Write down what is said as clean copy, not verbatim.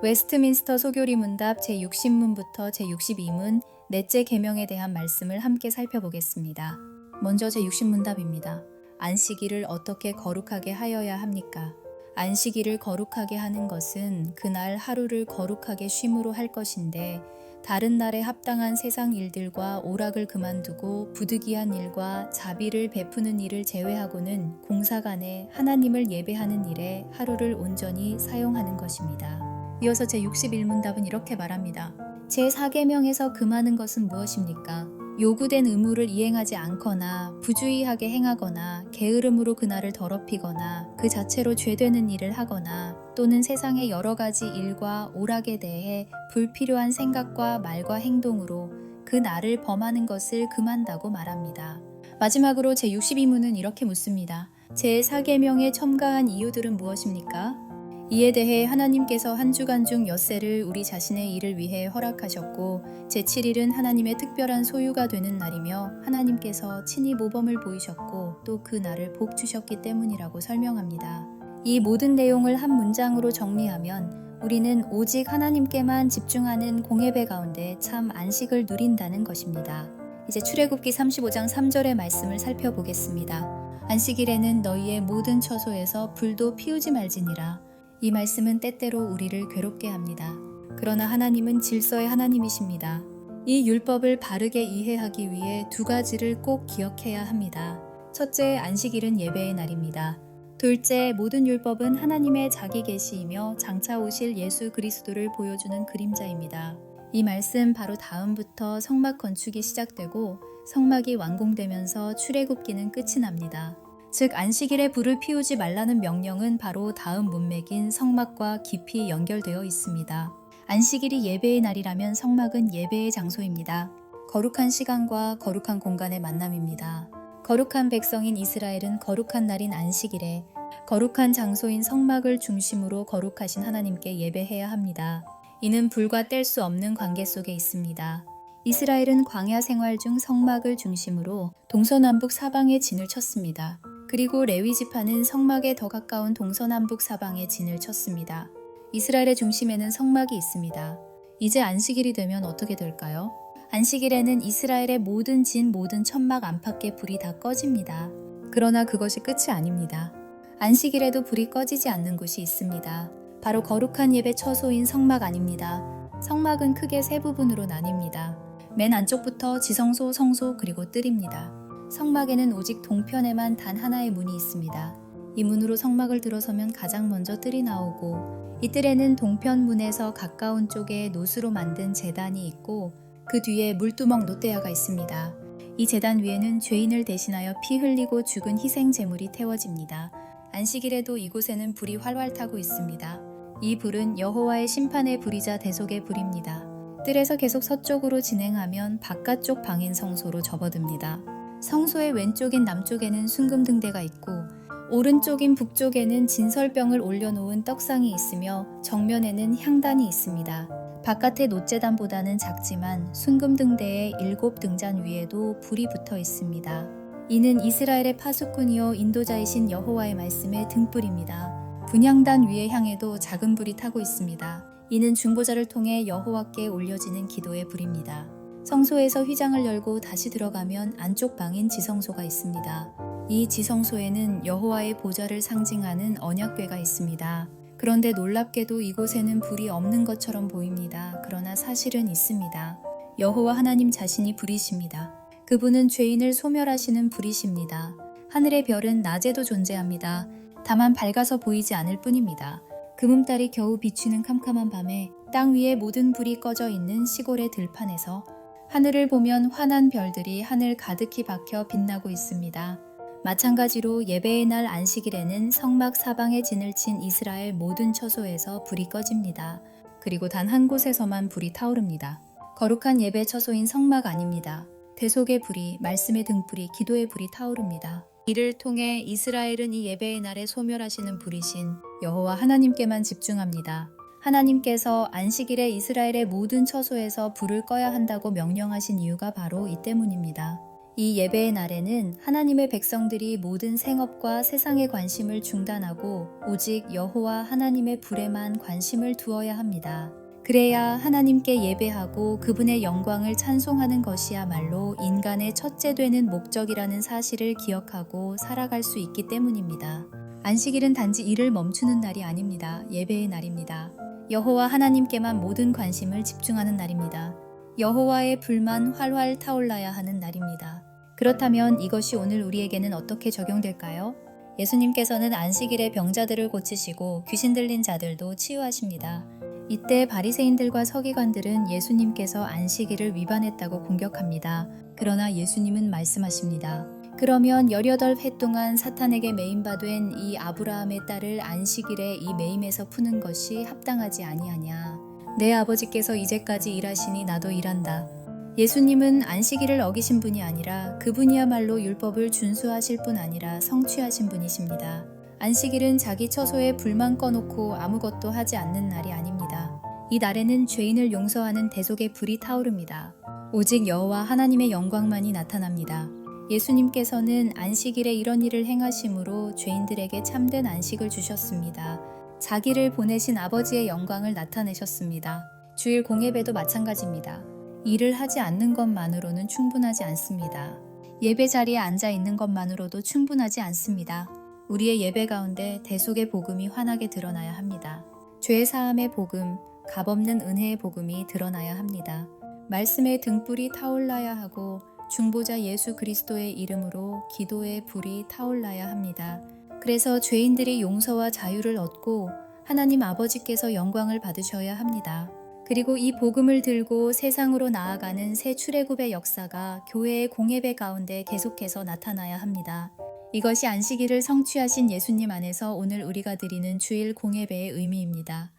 웨스트민스터 소교리 문답 제60문부터 제62문 넷째 계명에 대한 말씀을 함께 살펴보겠습니다. 먼저 제60문답입니다. 안식일을 어떻게 거룩하게 하여야 합니까? 안식일을 거룩하게 하는 것은 그날 하루를 거룩하게 쉼으로 할 것인데 다른 날에 합당한 세상 일들과 오락을 그만두고 부득이한 일과 자비를 베푸는 일을 제외하고는 공사간에 하나님을 예배하는 일에 하루를 온전히 사용하는 것입니다. 이어서 제61문답은 이렇게 말합니다. 제4계명에서 금하는 것은 무엇입니까? 요구된 의무를 이행하지 않거나 부주의하게 행하거나 게으름으로 그날을 더럽히거나 그 자체로 죄되는 일을 하거나 또는 세상의 여러 가지 일과 오락에 대해 불필요한 생각과 말과 행동으로 그 날을 범하는 것을 금한다고 말합니다. 마지막으로 제62문은 이렇게 묻습니다. 제4계명에 첨가한 이유들은 무엇입니까? 이에 대해 하나님께서 한 주간 중 엿새를 우리 자신의 일을 위해 허락하셨고 제7일은 하나님의 특별한 소유가 되는 날이며 하나님께서 친히 모범을 보이셨고 또 그 날을 복 주셨기 때문이라고 설명합니다. 이 모든 내용을 한 문장으로 정리하면 우리는 오직 하나님께만 집중하는 공예배 가운데 참 안식을 누린다는 것입니다. 이제 출애굽기 35장 3절의 말씀을 살펴보겠습니다. 안식일에는 너희의 모든 처소에서 불도 피우지 말지니라. 이 말씀은 때때로 우리를 괴롭게 합니다. 그러나 하나님은 질서의 하나님이십니다. 이 율법을 바르게 이해하기 위해 두 가지를 꼭 기억해야 합니다. 첫째, 안식일은 예배의 날입니다. 둘째, 모든 율법은 하나님의 자기 계시이며 장차 오실 예수 그리스도를 보여주는 그림자입니다. 이 말씀 바로 다음부터 성막 건축이 시작되고 성막이 완공되면서 출애굽기는 끝이 납니다. 즉 안식일에 불을 피우지 말라는 명령은 바로 다음 문맥인 성막과 깊이 연결되어 있습니다. 안식일이 예배의 날이라면 성막은 예배의 장소입니다. 거룩한 시간과 거룩한 공간의 만남입니다. 거룩한 백성인 이스라엘은 거룩한 날인 안식일에 거룩한 장소인 성막을 중심으로 거룩하신 하나님께 예배해야 합니다. 이는 불과 뗄 수 없는 관계 속에 있습니다. 이스라엘은 광야 생활 중 성막을 중심으로 동서남북 사방에 진을 쳤습니다. 그리고 레위 지파는 성막에 더 가까운 동서남북 사방에 진을 쳤습니다. 이스라엘의 중심에는 성막이 있습니다. 이제 안식일이 되면 어떻게 될까요? 안식일에는 이스라엘의 모든 진, 모든 천막 안팎의 불이 다 꺼집니다. 그러나 그것이 끝이 아닙니다. 안식일에도 불이 꺼지지 않는 곳이 있습니다. 바로 거룩한 예배 처소인 성막 안입니다. 성막은 크게 세 부분으로 나뉩니다. 맨 안쪽부터 지성소, 성소, 그리고 뜰입니다. 성막에는 오직 동편에만 단 하나의 문이 있습니다. 이 문으로 성막을 들어서면 가장 먼저 뜰이 나오고 이 뜰에는 동편 문에서 가까운 쪽에 노수로 만든 제단이 있고 그 뒤에 물두멍 놋대야가 있습니다. 이 제단 위에는 죄인을 대신하여 피 흘리고 죽은 희생 제물이 태워집니다. 안식일에도 이곳에는 불이 활활 타고 있습니다. 이 불은 여호와의 심판의 불이자 대속의 불입니다. 뜰에서 계속 서쪽으로 진행하면 바깥쪽 방인 성소로 접어듭니다. 성소의 왼쪽인 남쪽에는 순금등대가 있고 오른쪽인 북쪽에는 진설병을 올려놓은 떡상이 있으며 정면에는 향단이 있습니다. 바깥의 놋제단보다는 작지만 순금등대의 7등잔 위에도 불이 붙어 있습니다. 이는 이스라엘의 파수꾼이요 인도자이신 여호와의 말씀의 등불입니다. 분향단 위의 향에도 작은 불이 타고 있습니다. 이는 중보자를 통해 여호와께 올려지는 기도의 불입니다. 성소에서 휘장을 열고 다시 들어가면 안쪽 방인 지성소가 있습니다. 이 지성소에는 여호와의 보좌를 상징하는 언약궤가 있습니다. 그런데 놀랍게도 이곳에는 불이 없는 것처럼 보입니다. 그러나 사실은 있습니다. 여호와 하나님 자신이 불이십니다. 그분은 죄인을 소멸하시는 불이십니다. 하늘의 별은 낮에도 존재합니다. 다만 밝아서 보이지 않을 뿐입니다. 금음달이 겨우 비추는 캄캄한 밤에 땅 위에 모든 불이 꺼져 있는 시골의 들판에서 하늘을 보면 환한 별들이 하늘 가득히 박혀 빛나고 있습니다. 마찬가지로 예배의 날 안식일에는 성막 사방에 진을 친 이스라엘 모든 처소에서 불이 꺼집니다. 그리고 단 한 곳에서만 불이 타오릅니다. 거룩한 예배 처소인 성막 안입니다. 대속의 불이, 말씀의 등불이, 기도의 불이 타오릅니다. 이를 통해 이스라엘은 이 예배의 날에 소멸하시는 불이신 여호와 하나님께만 집중합니다. 하나님께서 안식일에 이스라엘의 모든 처소에서 불을 꺼야 한다고 명령하신 이유가 바로 이 때문입니다. 이 예배의 날에는 하나님의 백성들이 모든 생업과 세상의 관심을 중단하고 오직 여호와 하나님의 불에만 관심을 두어야 합니다. 그래야 하나님께 예배하고 그분의 영광을 찬송하는 것이야말로 인간의 첫째 되는 목적이라는 사실을 기억하고 살아갈 수 있기 때문입니다. 안식일은 단지 일을 멈추는 날이 아닙니다. 예배의 날입니다. 여호와 하나님께만 모든 관심을 집중하는 날입니다. 여호와의 불만 활활 타올라야 하는 날입니다. 그렇다면 이것이 오늘 우리에게는 어떻게 적용될까요? 예수님께서는 안식일에 병자들을 고치시고 귀신 들린 자들도 치유하십니다. 이때 바리새인들과 서기관들은 예수님께서 안식일을 위반했다고 공격합니다. 그러나 예수님은 말씀하십니다. 그러면 18회 동안 사탄에게 매임받은 이 아브라함의 딸을 안식일에 이 매임에서 푸는 것이 합당하지 아니하냐. 내 아버지께서 이제까지 일하시니 나도 일한다. 예수님은 안식일을 어기신 분이 아니라 그분이야말로 율법을 준수하실 뿐 아니라 성취하신 분이십니다. 안식일은 자기 처소에 불만 꺼놓고 아무것도 하지 않는 날이 아닙니다. 이 날에는 죄인을 용서하는 대속의 불이 타오릅니다. 오직 여호와 하나님의 영광만이 나타납니다. 예수님께서는 안식일에 이런 일을 행하심으로 죄인들에게 참된 안식을 주셨습니다. 자기를 보내신 아버지의 영광을 나타내셨습니다. 주일 공예배도 마찬가지입니다. 일을 하지 않는 것만으로는 충분하지 않습니다. 예배 자리에 앉아 있는 것만으로도 충분하지 않습니다. 우리의 예배 가운데 대속의 복음이 환하게 드러나야 합니다. 죄 사함의 복음, 값없는 은혜의 복음이 드러나야 합니다. 말씀의 등불이 타올라야 하고 중보자 예수 그리스도의 이름으로 기도의 불이 타올라야 합니다. 그래서 죄인들이 용서와 자유를 얻고 하나님 아버지께서 영광을 받으셔야 합니다. 그리고 이 복음을 들고 세상으로 나아가는 새 출애굽의 역사가 교회의 공예배 가운데 계속해서 나타나야 합니다. 이것이 안식일을 성취하신 예수님 안에서 오늘 우리가 드리는 주일 공예배의 의미입니다.